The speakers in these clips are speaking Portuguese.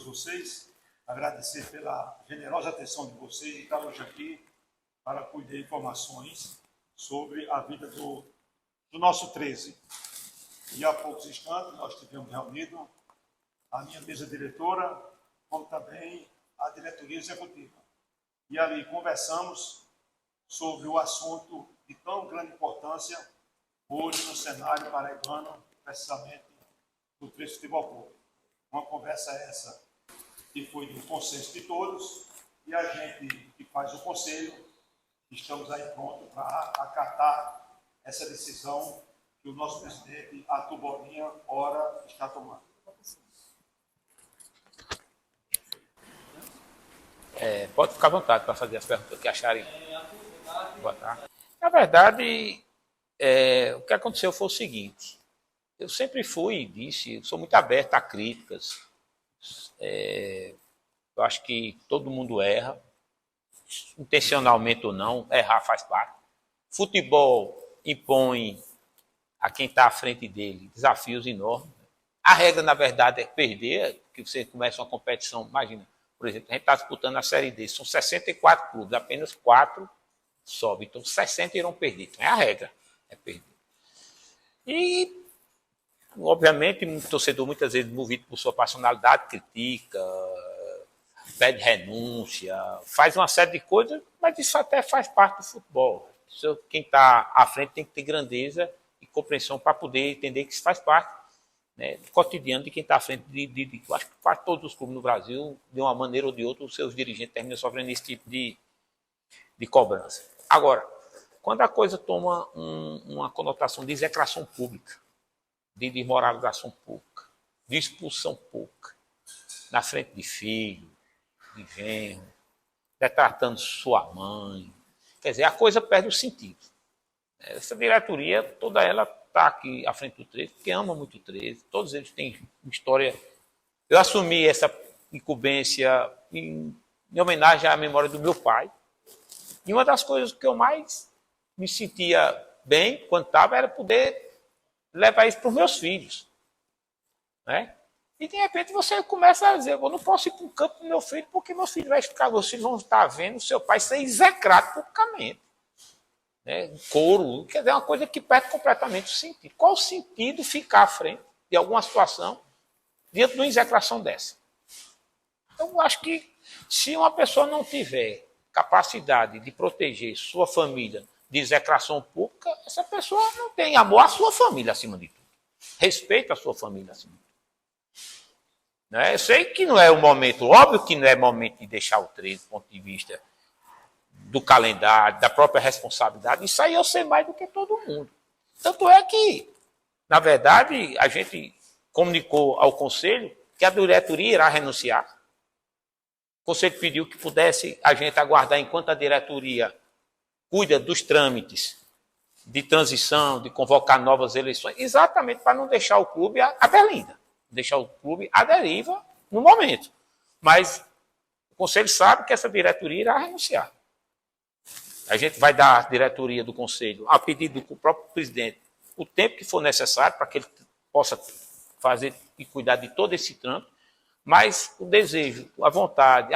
vocês, agradecer pela generosa atenção de vocês e estar hoje aqui para colher informações sobre a vida do nosso 13. E há poucos instantes nós tivemos reunido a minha mesa diretora, como também a diretoria executiva. E ali conversamos sobre o assunto de tão grande importância hoje no cenário paraibano, precisamente do 13 Futebol Clube. Uma conversa essa que foi do consenso de todos, e a gente que faz o conselho, estamos aí prontos para acatar essa decisão que o nosso presidente, Arthur Bolinha, ora está tomando. Pode ficar à vontade para fazer as perguntas que acharem. Boa tarde. Na verdade, o que aconteceu foi o seguinte. Eu sempre fui e disse, eu sou muito aberto a críticas. Eu acho que todo mundo erra, intencionalmente ou não, errar faz parte. Futebol impõe a quem está à frente dele desafios enormes. A regra, na verdade, é perder, que você começa uma competição, imagina, por exemplo, a gente está disputando a Série D, são 64 clubes, apenas 4 sobem, então 60 irão perder. Então é a regra, é perder. E, obviamente, um torcedor muitas vezes movido por sua personalidade, critica, pede renúncia, faz uma série de coisas, mas isso até faz parte do futebol. Quem está à frente tem que ter grandeza e compreensão para poder entender que isso faz parte, né, do cotidiano de quem está à frente acho que quase todos os clubes no Brasil, de uma maneira ou de outra, os seus dirigentes terminam sofrendo esse tipo de cobrança. Agora, quando a coisa toma uma conotação de execração pública, de desmoralização pública, de expulsão pública, na frente de filho, de genro, detratando sua mãe, quer dizer, a coisa perde o sentido. Essa diretoria, toda ela está aqui à frente do 13, porque ama muito o 13, todos eles têm uma história. Eu assumi essa incumbência em homenagem à memória do meu pai, e uma das coisas que eu mais me sentia bem quando estava era poder levar isso para os meus filhos. Né? E de repente você começa a dizer, eu não posso ir para o campo do meu filho, porque meu filho vai ficar, vocês vão estar vendo o seu pai ser execrado publicamente. Né? Couro, quer dizer, é uma coisa que perde completamente o sentido. Qual o sentido ficar à frente de alguma situação diante de uma execração dessa? Então, eu acho que se uma pessoa não tiver capacidade de proteger sua família de execração pública, essa pessoa não tem amor à sua família acima de tudo. Respeito à sua família acima de tudo. Né? Eu sei que não é o momento, óbvio que não é momento de deixar o 13 do ponto de vista do calendário, da própria responsabilidade. Isso aí eu sei mais do que todo mundo. Tanto é que, na verdade, a gente comunicou ao Conselho que a diretoria irá renunciar. O Conselho pediu que pudesse a gente aguardar enquanto a diretoria cuida dos trâmites de transição, de convocar novas eleições, exatamente para não deixar o clube à berlinda, deixar o clube à deriva no momento. Mas o Conselho sabe que essa diretoria irá renunciar. A gente vai dar à diretoria do Conselho, a pedido do próprio presidente, o tempo que for necessário para que ele possa fazer e cuidar de todo esse trâmite, mas o desejo, a vontade,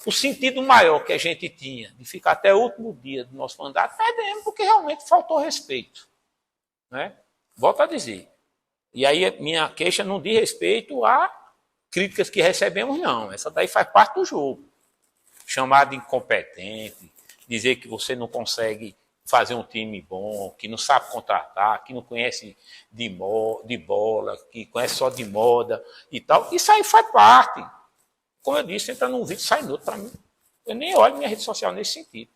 o sentido maior que a gente tinha de ficar até o último dia do nosso mandato, perdemos porque realmente faltou respeito. Né? Volto a dizer. E aí minha queixa não diz respeito a críticas que recebemos, não. Essa daí faz parte do jogo. Chamar de incompetente, dizer que você não consegue fazer um time bom, que não sabe contratar, que não conhece de bola, que conhece só de moda e tal. Isso aí faz parte. Como eu disse, entra num vídeo e sai no outro para mim. Eu nem olho minha rede social nesse sentido.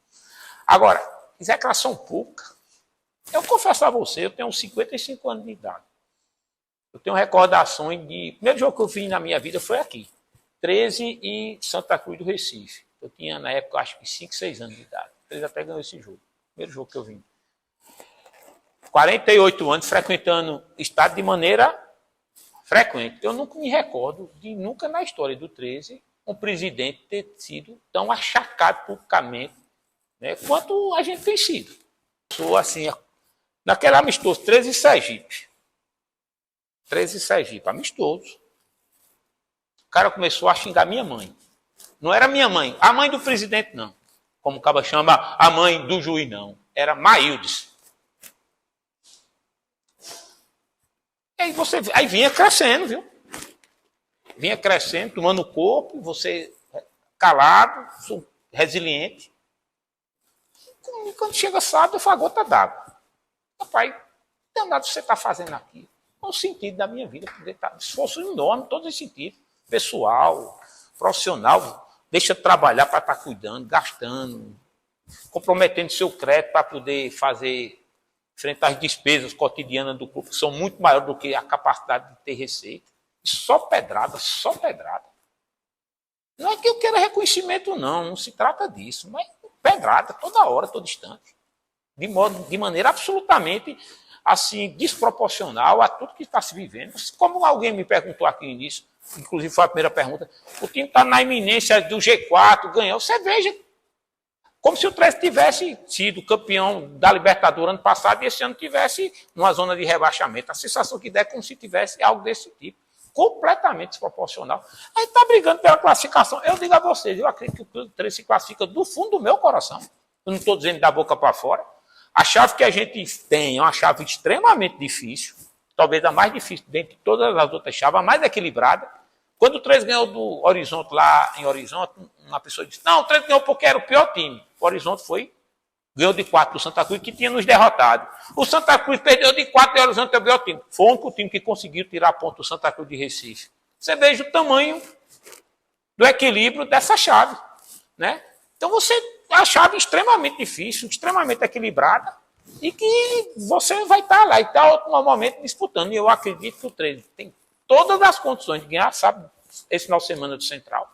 Agora, execração pública. Eu confesso a você, eu tenho 55 anos de idade. Eu tenho recordações de... O primeiro jogo que eu vi na minha vida foi aqui. 13 e Santa Cruz do Recife. Eu tinha, na época, acho que 5, 6 anos de idade. 13 até ganhou esse jogo. Primeiro jogo que eu vim. 48 anos frequentando estádio de maneira frequente. Eu nunca me recordo de nunca na história do 13 um presidente ter sido tão achacado publicamente, né, quanto a gente tem sido. Sou assim, naquele amistoso, 13 Sergipe. 13 Sergipe, amistoso. O cara começou a xingar minha mãe. Não era minha mãe, a mãe do presidente, não. Como o caba chama a mãe do juiz, não. Era Maildes. E aí vinha crescendo, viu? Vinha crescendo, tomando corpo, você calado, resiliente. E quando chega sábado, foi a gota d'água. Papai, não tem nada que você está fazendo aqui. É o sentido da minha vida. Esforço enorme, em todos os sentidos. Pessoal, profissional, deixa de trabalhar para estar cuidando, gastando, comprometendo seu crédito para poder fazer frente às despesas cotidianas do clube, que são muito maiores do que a capacidade de ter receita. E só pedrada, só pedrada. Não é que eu queira reconhecimento, não se trata disso, mas pedrada, toda hora, todo instante. De maneira absolutamente assim, desproporcional a tudo que está se vivendo. Como alguém me perguntou aqui no início, inclusive foi a primeira pergunta, o time está na iminência do G4, ganhou. Você veja, como se o 13 tivesse sido campeão da Libertadores ano passado e esse ano tivesse numa zona de rebaixamento. A sensação que dá é como se tivesse algo desse tipo. Completamente desproporcional. Aí está brigando pela classificação. Eu digo a vocês, eu acredito que o 13 se classifica do fundo do meu coração. Eu não estou dizendo da boca para fora. A chave que a gente tem é uma chave extremamente difícil, talvez a mais difícil dentre todas as outras chaves, a mais equilibrada. Quando o 13 ganhou do Horizonte lá em Horizonte, uma pessoa disse, não, o 13 ganhou porque era o pior time. O Horizonte ganhou de 4 do Santa Cruz, que tinha nos derrotado. O Santa Cruz perdeu de 4 e o Horizonte é o pior time. Foi o único time que conseguiu tirar ponto do Santa Cruz de Recife. Você veja o tamanho do equilíbrio dessa chave, né? Então a chave extremamente difícil, extremamente equilibrada, e que você vai estar lá e está normalmente disputando. E eu acredito que o 13 tem todas as condições de ganhar, sabe, esse final de semana do Central,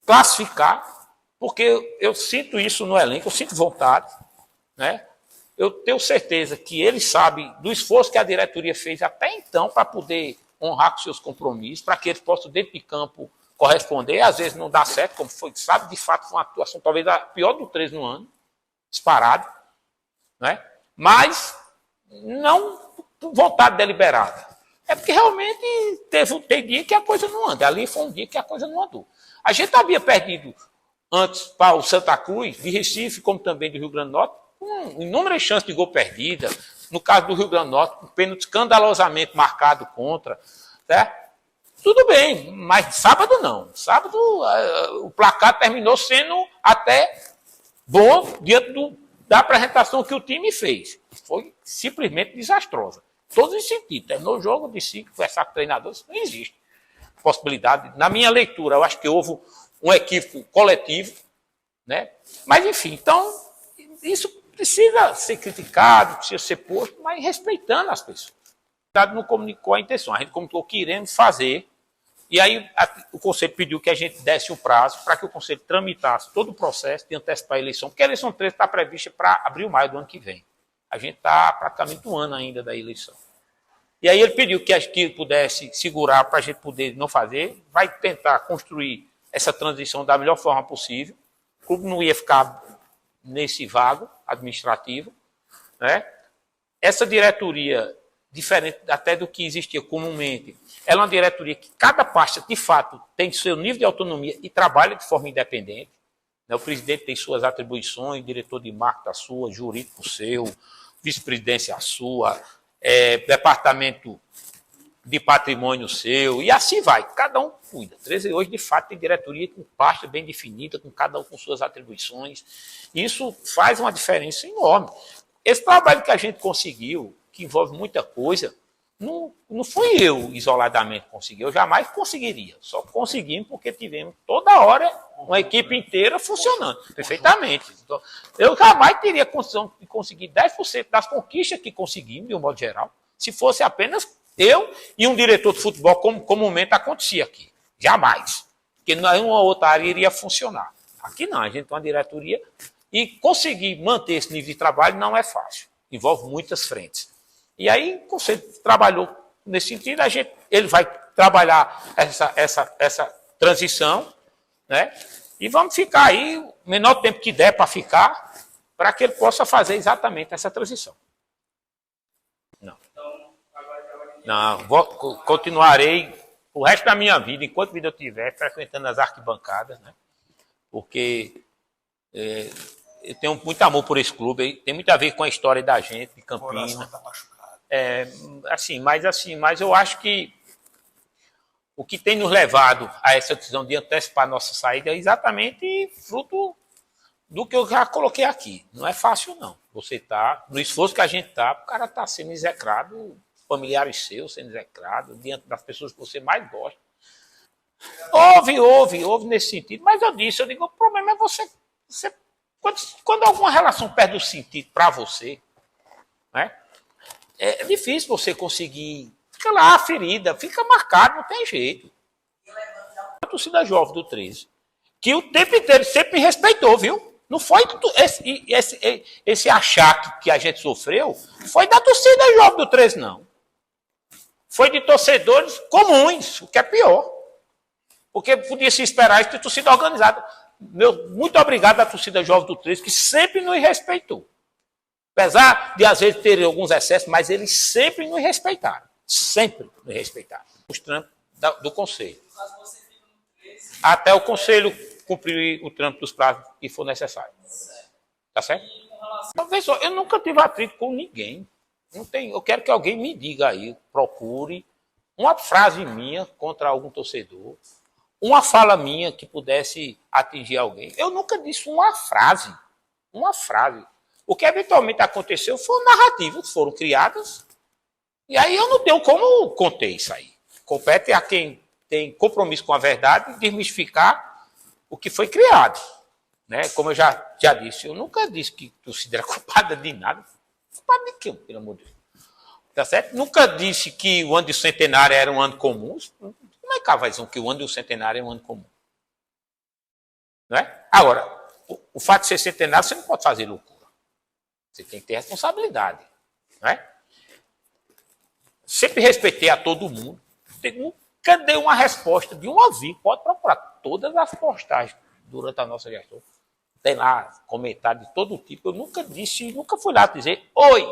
classificar, porque eu sinto isso no elenco, eu sinto vontade, né? Eu tenho certeza que ele sabe do esforço que a diretoria fez até então para poder honrar com seus compromissos, para que eles possam, dentro de campo, corresponder. Às vezes não dá certo, como foi, sabe, de fato foi uma atuação talvez a pior do 13 no ano, disparado, né? Mas não por vontade deliberada. É porque realmente tem dia que a coisa não anda. Ali foi um dia que a coisa não andou. A gente havia perdido antes para o Santa Cruz, de Recife, como também do Rio Grande do Norte, com inúmeras chances de gol perdida. No caso do Rio Grande do Norte, um pênalti escandalosamente marcado contra, certo? Tudo bem, mas sábado não. Sábado o placar terminou sendo até bom diante da apresentação que o time fez. Foi simplesmente desastrosa. Todos os sentidos. Terminou o jogo, disse que conversar com treinadores, não existe possibilidade. Na minha leitura, eu acho que houve um equívoco coletivo, né? Mas, enfim, então, isso precisa ser criticado, precisa ser posto, mas respeitando as pessoas. Não comunicou a intenção, a gente comunicou que iremos fazer. E aí o Conselho pediu que a gente desse um prazo para que o Conselho tramitasse todo o processo de antecipar a eleição, porque a eleição 13 está prevista para abril, maio do ano que vem. A gente está praticamente um ano ainda da eleição. E aí ele pediu que a gente pudesse segurar para a gente poder não fazer, vai tentar construir essa transição da melhor forma possível. O clube não ia ficar nesse vago administrativo, né? Essa diretoria, diferente até do que existia comumente, ela é uma diretoria que cada pasta, de fato, tem seu nível de autonomia e trabalha de forma independente. O presidente tem suas atribuições, diretor de marketing a sua, jurídico seu, vice-presidência a sua, departamento de patrimônio seu, e assim vai. Cada um cuida. 13 hoje, de fato, tem diretoria com pasta bem definida, com cada um com suas atribuições. Isso faz uma diferença enorme. Esse trabalho que a gente conseguiu, que envolve muita coisa, não fui eu isoladamente que consegui, eu jamais conseguiria. Só conseguimos porque tivemos toda hora uma equipe inteira funcionando perfeitamente. Então, eu jamais teria condição de conseguir 10% das conquistas que conseguimos, de um modo geral, se fosse apenas eu e um diretor de futebol, como comumente acontecia aqui. Jamais. Porque nenhuma outra área iria funcionar. Aqui não, a gente tem uma diretoria e conseguir manter esse nível de trabalho não é fácil. Envolve muitas frentes. E aí o Conselho trabalhou nesse sentido, ele vai trabalhar essa transição, né? E vamos ficar aí o menor tempo que der para ficar, para que ele possa fazer exatamente essa transição. Não, continuarei o resto da minha vida, enquanto vida eu tiver, frequentando as arquibancadas, né? Porque eu tenho muito amor por esse clube, tem muito a ver com a história da gente, de Campina. Tá machucado. Mas eu acho que o que tem nos levado a essa decisão de antecipar a nossa saída é exatamente fruto do que eu já coloquei aqui. Não é fácil, não. Você tá, no esforço que a gente tá, o cara tá sendo execrado, familiares seus sendo execrados, diante das pessoas que você mais gosta. Houve nesse sentido, mas eu digo, o problema é você quando alguma relação perde o sentido para você, né? É difícil você conseguir. Fica lá a ferida, fica marcado, não tem jeito. A torcida jovem do 13, que o tempo inteiro sempre me respeitou, viu? Não foi esse achaque que a gente sofreu, foi da torcida jovem do 13, não. Foi de torcedores comuns, o que é pior. Porque podia se esperar isso de torcida organizada. Muito obrigado à torcida jovem do 13, que sempre nos respeitou. Apesar de, às vezes, ter alguns excessos, mas eles sempre nos respeitaram. Sempre nos respeitaram. Os trâmites do Conselho. Até o Conselho cumprir o trâmite dos prazos que for necessário. Tá certo? Eu nunca tive atrito com ninguém. Eu quero que alguém me diga aí, procure uma frase minha contra algum torcedor, uma fala minha que pudesse atingir alguém. Eu nunca disse uma frase. Uma frase. O que eventualmente aconteceu foram narrativas que foram criadas. E aí eu não tenho como conter isso aí. Compete a quem tem compromisso com a verdade desmistificar o que foi criado. Né? Como eu já disse, eu nunca disse que a torcida era culpada de nada. Culpada de quê, pelo amor de Deus? Tá certo? Nunca disse que o ano de centenário era um ano comum. Como é que vai dizer que o ano do centenário é um ano comum? Não é? Agora, o fato de ser centenário, você não pode fazer loucura. Você tem que ter responsabilidade. Não é? Sempre respeitei a todo mundo. Nunca dei uma resposta de um ouvido. Pode procurar todas as postagens durante a nossa gestão. Tem lá comentários de todo tipo. Eu nunca fui lá dizer oi.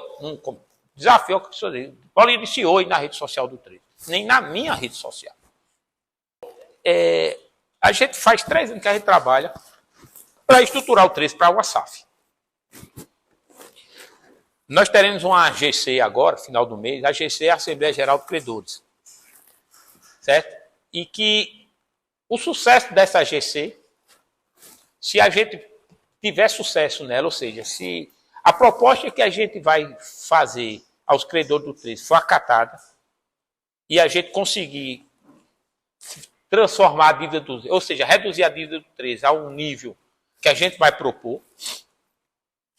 Desafio que eu disse. Paulinho disse oi na rede social do 13. Nem na minha rede social. A gente faz 3 anos que a gente trabalha para estruturar o 13 para o SAF. Nós teremos uma GC agora, final do mês. A GC é a Assembleia Geral de Credores. Certo? E que o sucesso dessa GC, se a gente tiver sucesso nela, ou seja, se a proposta que a gente vai fazer aos credores do 13 for acatada e a gente conseguir transformar a dívida do 13, ou seja, reduzir a dívida do 13 a um nível que a gente vai propor,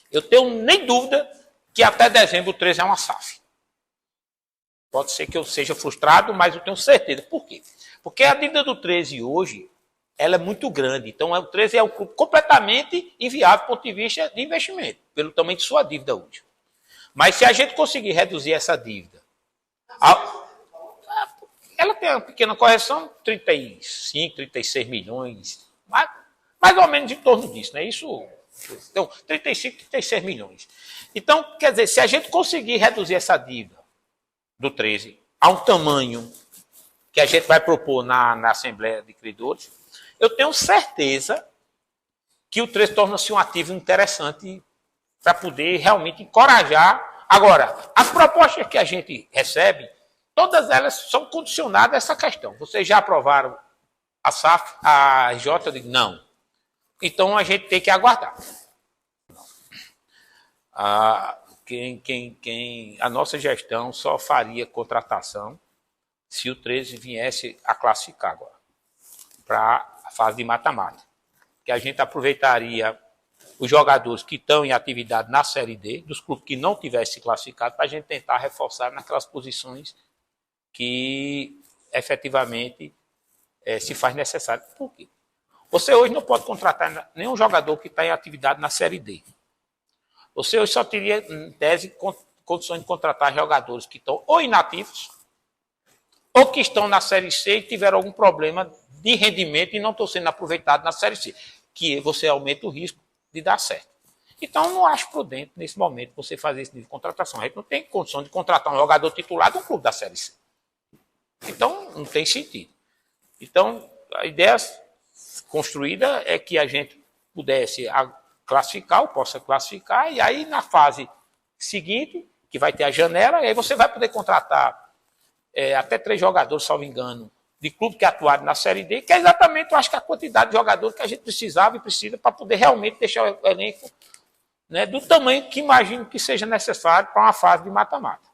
eu tenho nem dúvida que até dezembro o 13 é uma SAF. Pode ser que eu seja frustrado, mas eu tenho certeza. Por quê? Porque a dívida do 13 hoje, ela é muito grande. Então, o 13 é um clube completamente inviável do ponto de vista de investimento, pelo tamanho de sua dívida hoje. Mas se a gente conseguir reduzir essa dívida, ela tem uma pequena correção, 35, 36 milhões, mais ou menos em torno disso, né? Isso, então, 35, 36 milhões. Então, quer dizer, se a gente conseguir reduzir essa dívida do 13 a um tamanho que a gente vai propor na Assembleia de Credores, eu tenho certeza que o 13 torna-se um ativo interessante para poder realmente encorajar. Agora, as propostas que a gente recebe, todas elas são condicionadas a essa questão. Vocês já aprovaram a SAF, a RJ? Eu digo, não. Então, a gente tem que aguardar. A nossa gestão só faria contratação se o 13 viesse a classificar agora para a fase de mata-mata. Que a gente aproveitaria os jogadores que estão em atividade na Série D, dos clubes que não tivessem se classificado, para a gente tentar reforçar naquelas posições que efetivamente se faz necessário. Por quê? Você hoje não pode contratar nenhum jogador que está em atividade na Série D. Você hoje só teria, em tese, condições de contratar jogadores que estão ou inativos, ou que estão na Série C e tiveram algum problema de rendimento e não estão sendo aproveitados na Série C, que você aumenta o risco de dar certo. Então, não acho prudente, nesse momento, você fazer esse nível de contratação. A gente não tem condição de contratar um jogador titular de um clube da Série C. Então, não tem sentido. Então, a ideia construída é que a gente pudesse classificar, ou possa classificar, e aí na fase seguinte, que vai ter a janela, e aí você vai poder contratar até 3 jogadores, salvo engano, de clube que atuaram na Série D, que é exatamente, eu acho que a quantidade de jogadores que a gente precisava e precisa para poder realmente deixar o elenco, né, do tamanho que imagino que seja necessário para uma fase de mata-mata.